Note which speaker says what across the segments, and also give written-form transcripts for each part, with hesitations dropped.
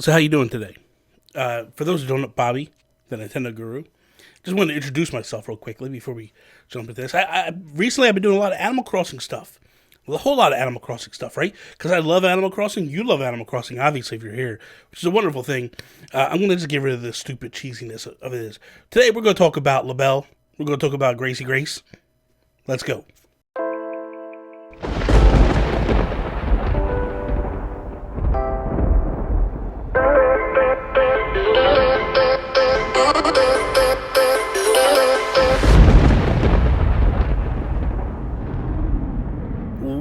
Speaker 1: So how you doing today? For those who don't know, Bobby, the Nintendo Guru. Just wanted to introduce myself real quickly before we jump into this. Recently I've been doing a lot of Animal Crossing stuff, a whole lot of Animal Crossing stuff, right? Because I love Animal Crossing. You love Animal Crossing, obviously, if you're here, which is a wonderful thing. I'm going to just get rid of the stupid cheesiness of it. Today we're going to talk about LaBelle. We're going to talk about Gracie. Let's go.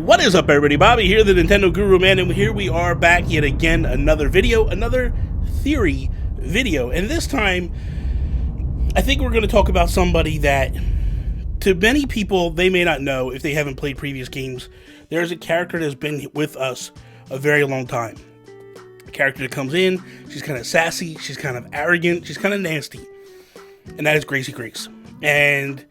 Speaker 1: What is up, everybody? Bobby here, the Nintendo Guru Man, and here we are back yet again, another video, another theory video. And this time, I think we're going to talk about somebody that, to many people, they may not know if they haven't played previous games. There's a character that's been with us a very long time. A character that comes in, she's kind of sassy, she's kind of arrogant, she's kind of nasty. And that is Gracie. And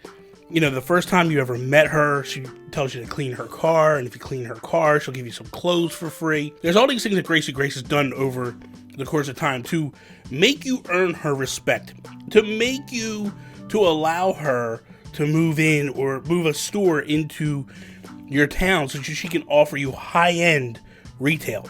Speaker 1: you know, the first time you ever met her, she tells you to clean her car, and if you clean her car, she'll give you some clothes for free. There's all these things that Gracie has done over the course of time to make you earn her respect, to allow her to move in or move a store into your town so she can offer you high-end retail.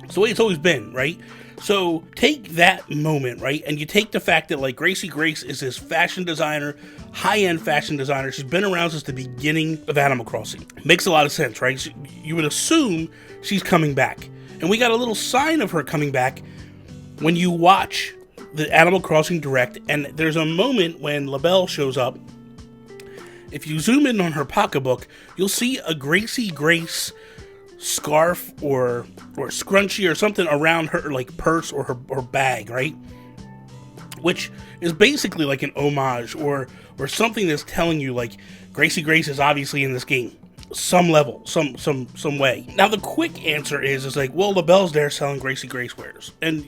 Speaker 1: It's the way it's always been, right? So take that moment, right, and you take the fact that, like, Gracie is this fashion designer, high-end fashion designer. She's been around since the beginning of Animal Crossing. Makes a lot of sense, right? You would assume she's coming back. And we got a little sign of her coming back when you watch the Animal Crossing Direct, and there's a moment when LaBelle shows up. If you zoom in on her pocketbook, you'll see a Gracie scarf or scrunchie or something around her, like, purse or her bag, right? Which is basically like an homage or something that's telling you, like, Gracie is obviously in this game, some level, some way. Now the quick answer is like, well, LaBelle's there selling Gracie wares, and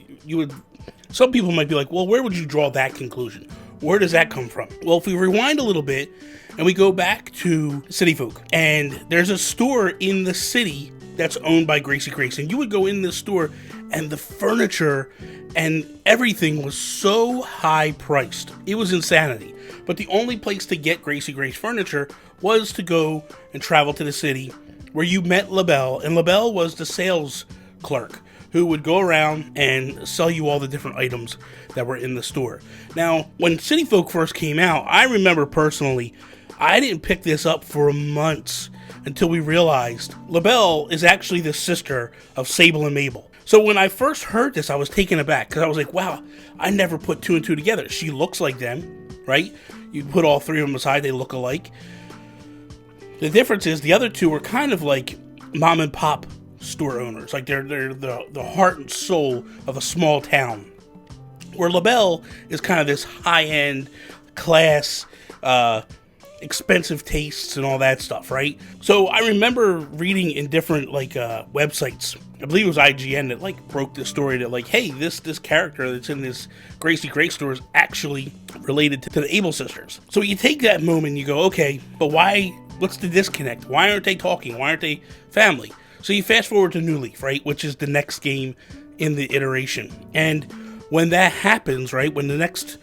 Speaker 1: some people might be like, well, where would you draw that conclusion? Where does that come from? Well, if we rewind a little bit and we go back to City Folk, and there's a store in the city that's owned by Gracie, and you would go in this store and the furniture and everything was so high priced. It was insanity. But the only place to get Gracie furniture was to go and travel to the city where you met LaBelle, and LaBelle was the sales clerk who would go around and sell you all the different items that were in the store. Now, when City Folk first came out, I remember personally, I didn't pick this up for months until we realized LaBelle is actually the sister of Sable and Mabel. So when I first heard this, I was taken aback because I was like, wow, I never put two and two together. She looks like them, right? You put all three of them aside, they look alike. The difference is the other two are kind of like mom and pop store owners. Like they're the heart and soul of a small town. Where LaBelle is kind of this high-end class, expensive tastes and all that stuff, right? So I remember reading in different websites, I believe it was IGN, that like broke the story that like, hey, this character that's in this Gracie store is actually related to the Able sisters. So you take that moment and you go, okay, but why? What's the disconnect? Why aren't they talking? Why aren't they family? So you fast forward to New Leaf, right, which is the next game in the iteration, and when that happens, right, when the next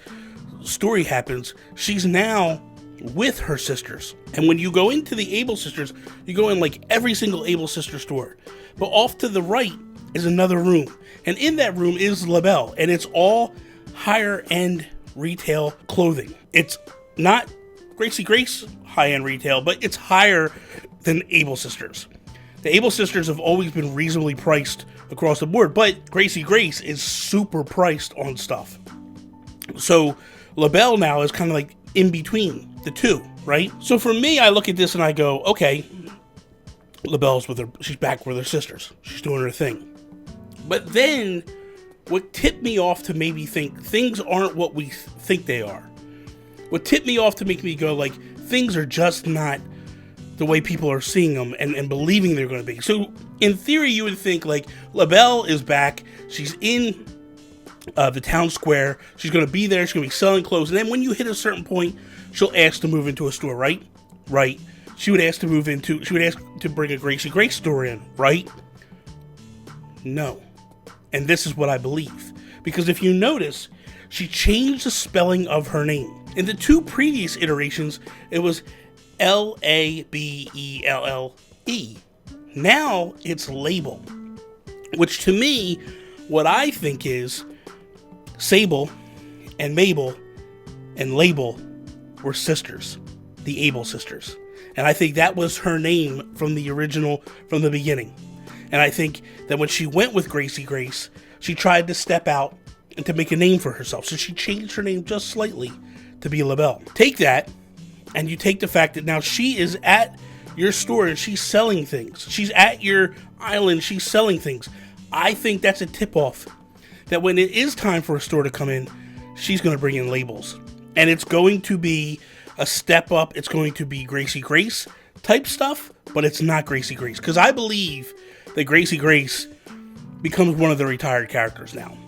Speaker 1: story happens, she's now with her sisters. And when you go into the Able sisters, you go in like every single Able sister store. But off to the right is another room. And in that room is LaBelle. And it's all higher end retail clothing. It's not Gracie high-end retail, but it's higher than Able sisters. The Able sisters have always been reasonably priced across the board, but Gracie is super priced on stuff. So LaBelle now is kind of like in between the two, right? So for me, I look at this and I go, okay, LaBelle's she's back with her sisters. She's doing her thing. But then what tipped me off to maybe think things aren't what we think they are. What tipped me off to make me go, like, things are just not the way people are seeing them and believing they're going to be. So in theory, you would think like LaBelle is back. She's in the town square. She's going to be there. She's going to be selling clothes. And then when you hit a certain point, she'll ask to move into a store, right? Right. She would ask to bring a Gracie store in, right? No. And this is what I believe. Because if you notice, she changed the spelling of her name. In the 2 previous iterations, it was L-A-B-E-L-L-E. Now it's Label. Which to me, what I think is Sable and Mabel and Label were sisters. The Able sisters. And I think that was her name from the original, from the beginning. And I think that when she went with Gracie Grace, she tried to step out and to make a name for herself. So she changed her name just slightly to be LaBelle. Take that, and you take the fact that now she is at your store and she's selling things. She's at your island, she's selling things. I think that's a tip-off that when it is time for a store to come in, she's going to bring in labels. And it's going to be a step up. It's going to be Gracie Grace type stuff, but it's not Gracie Grace. Because I believe that Gracie Grace becomes one of the retired characters now.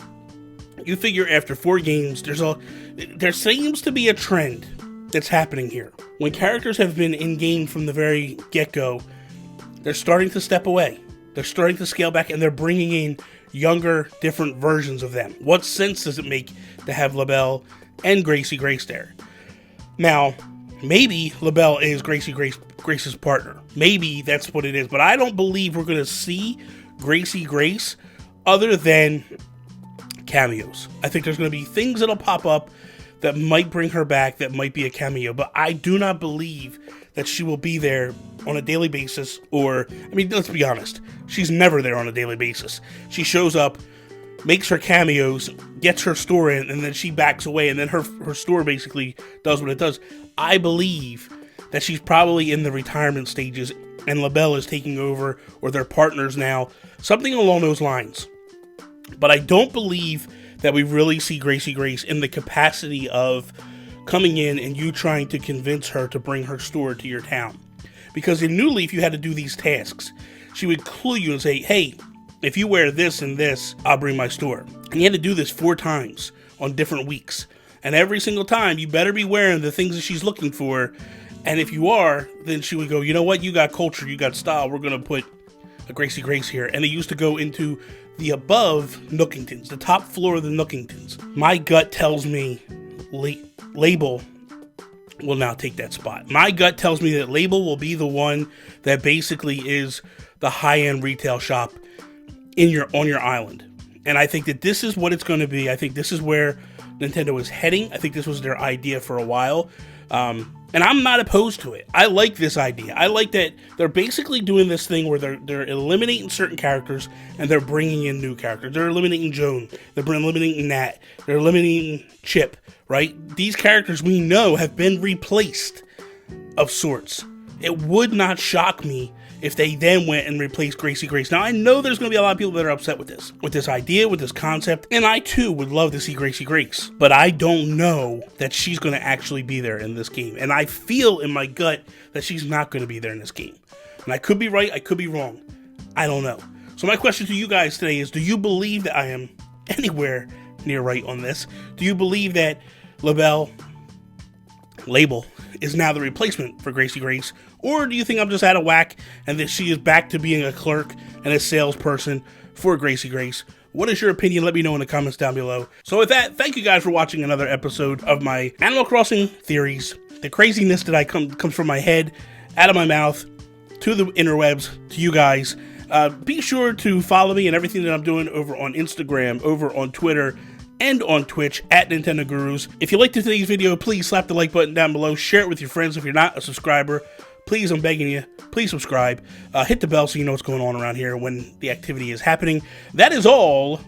Speaker 1: You figure after 4 games, there seems to be a trend that's happening here. When characters have been in game from the very get-go, they're starting to step away. They're starting to scale back, and they're bringing in younger, different versions of them. What sense does it make to have LaBelle and Gracie Grace there? Now, maybe LaBelle is Grace's partner. Maybe that's what it is. But I don't believe we're going to see Gracie Grace other than cameos. I think there's going to be things that'll pop up that might bring her back, that might be a cameo. But I do not believe that she will be there on a daily basis. Or, I mean, let's be honest. She's never there on a daily basis. She shows up, makes her cameos, gets her store in, and then she backs away, and then her store basically does what it does. I believe that she's probably in the retirement stages, and LaBelle is taking over, or they're partners now, something along those lines. But I don't believe that we really see Gracie Grace in the capacity of coming in and you trying to convince her to bring her store to your town. Because in New Leaf, you had to do these tasks. She would clue you and say, hey, if you wear this and this, I'll bring my store. And you had to do this 4 times on different weeks. And every single time, you better be wearing the things that she's looking for. And if you are, then she would go, you know what? You got culture, you got style. We're going to put a Gracie Grace here. And it used to go into the above Nookingtons, the top floor of the Nookingtons. My gut tells me Label will now take that spot. My gut tells me that Label will be the one that basically is the high-end retail shop on your island. And I think that this is what it's going to be. I think this is where Nintendo is heading. I think this was their idea for a while. And I'm not opposed to it. I like this idea. I like that they're basically doing this thing where they're eliminating certain characters and they're bringing in new characters. They're eliminating Joan. They're eliminating Nat. They're eliminating Chip, right? These characters we know have been replaced of sorts. It would not shock me if they then went and replaced Gracie Grace. Now, I know there's going to be a lot of people that are upset with this idea, with this concept, and I too would love to see Gracie Grace, but I don't know that she's going to actually be there in this game, and I feel in my gut that she's not going to be there in this game. And I could be right, I could be wrong. I don't know. So my question to you guys today is, do you believe that I am anywhere near right on this? Do you believe that Label is now the replacement for Gracie Grace? Or do you think I'm just out of whack and that she is back to being a clerk and a salesperson for Gracie Grace? What is your opinion? Let me know in the comments down below. So with that, thank you guys for watching another episode of my Animal Crossing theories. The craziness that comes from my head, out of my mouth, to the interwebs, to you guys. Be sure to follow me and everything that I'm doing over on Instagram, over on Twitter, and on Twitch at Nintendo Gurus. If you liked today's video, please slap the like button down below. Share it with your friends if you're not a subscriber. Please, I'm begging you, please subscribe. Hit the bell so you know what's going on around here when the activity is happening. That is all